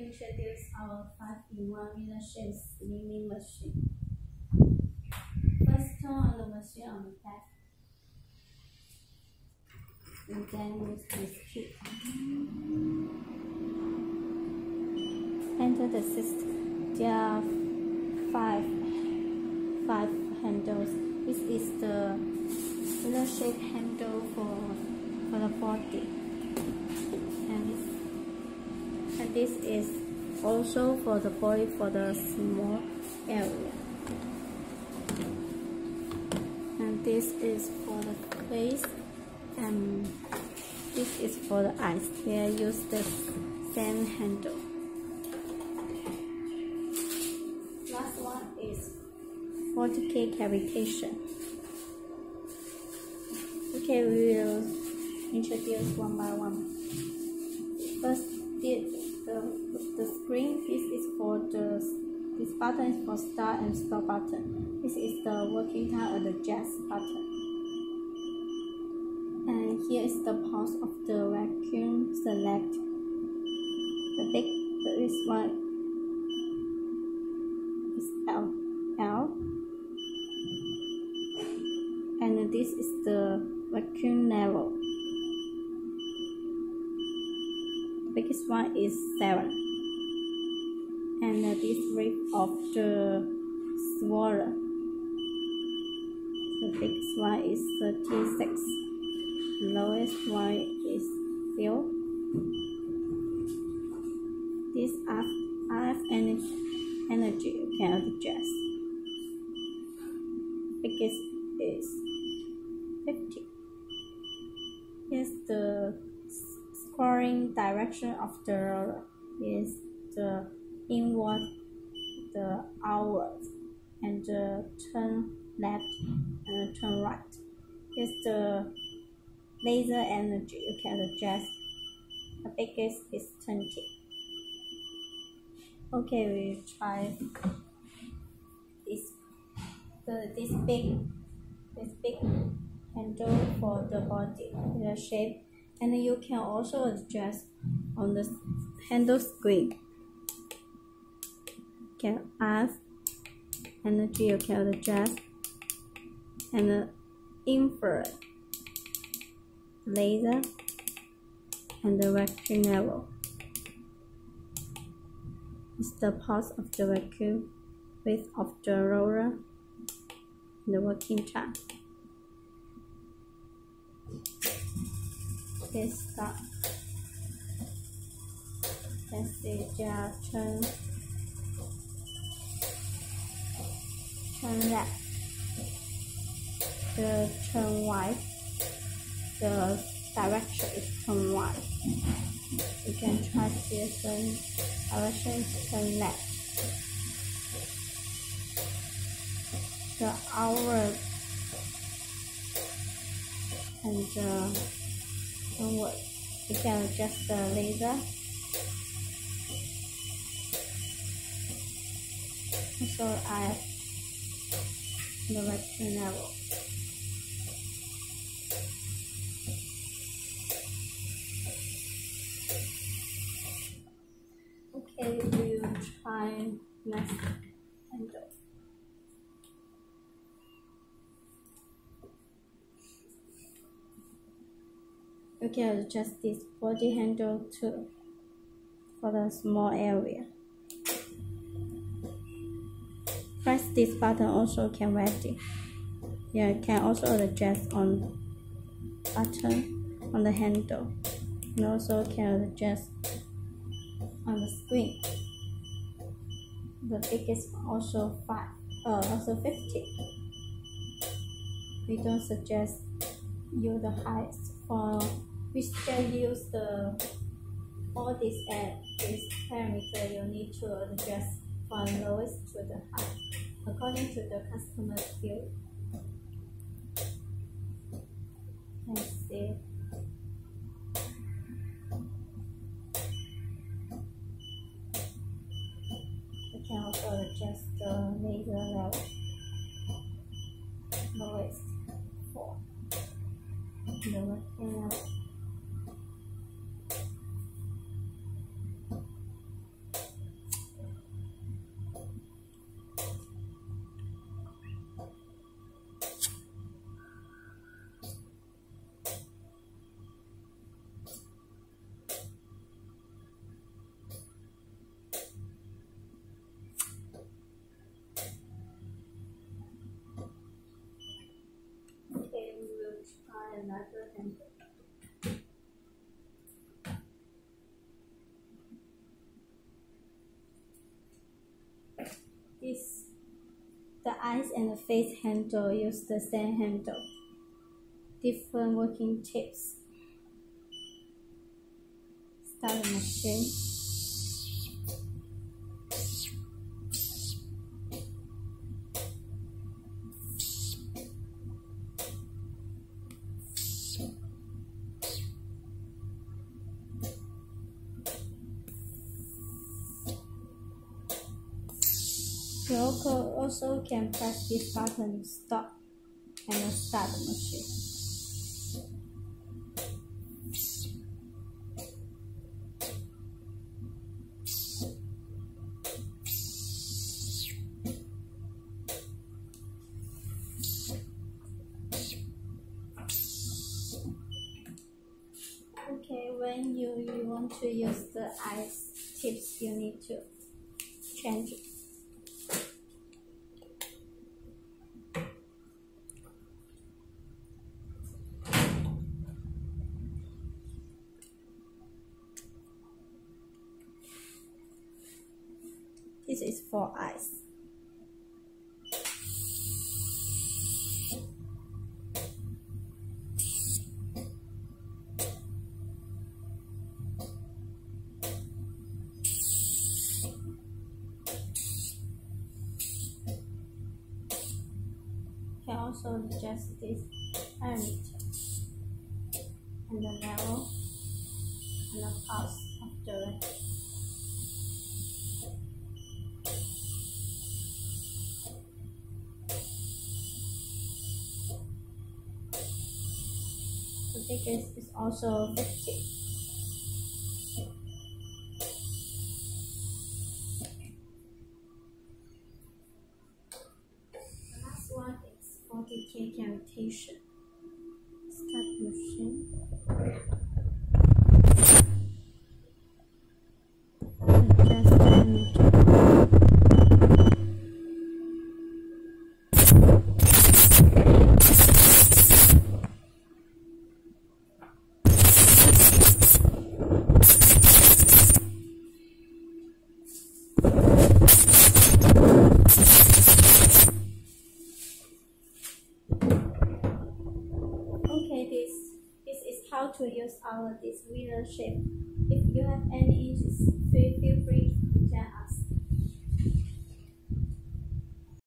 introduce our 5-in-1 Velashape slimming machine. First, turn on the machine on the back, and then use this key. Enter the system. There are five handles. This is the Velashape handle for the body, and this is also for the body for the small area, and this is for the face, and this is for the eyes. They use the same handle. Last one is 40K cavitation. Okay, we will introduce one by one. First, the screen. This button is for start and stop button. This is the working time of the jazz button. And here is the pulse of the vacuum. Select this one is L, and this is the vacuum level. The biggest one is 7, and this rate of the swallow. The biggest one is 36. The lowest one is 0. This RF energy you can adjust. Biggest is 50. Here's the scoring direction of the roller. Is the inward, the outward, and the turn left and turn right. Here's the laser energy you can adjust. The biggest is 20. Okay, we try this big handle for the body, the shape, and you can also adjust on the handle screen. You can add energy, you can adjust, and the infrared, laser, and the vacuum level. It's the pulse of the vacuum, width of the roller, and the working time. Let's start. Let's see, turn left, the turn right, the direction is turn right. You can try different directions, turn left. The outward and the onward. You can adjust the laser. Also add the vacuum level. Okay, we will try next handle. You can adjust this body handle too for the small area. Press this button also can ready. You can also adjust on button on the handle, and also can adjust on the screen. The biggest also 50. We don't suggest you the highest. We still use all this and this parameter. You need to adjust from lowest to the high according to the customer's field. Let's see. You can also adjust the laser level. Lowest 4. The working level. The eyes and the face handle use the same handle. Different working tips. Start the machine. You also can press this button to stop and start the machine. Okay, when you want to use the eyes tips, you need to change it. This is for eyes. You can also adjust this parameter and the level and the pulse of the record. The thickness is also 50. The last one is 40K cavitation. Start machine. Adjust parameter. Okay, this is how to use this Velashape. If you have any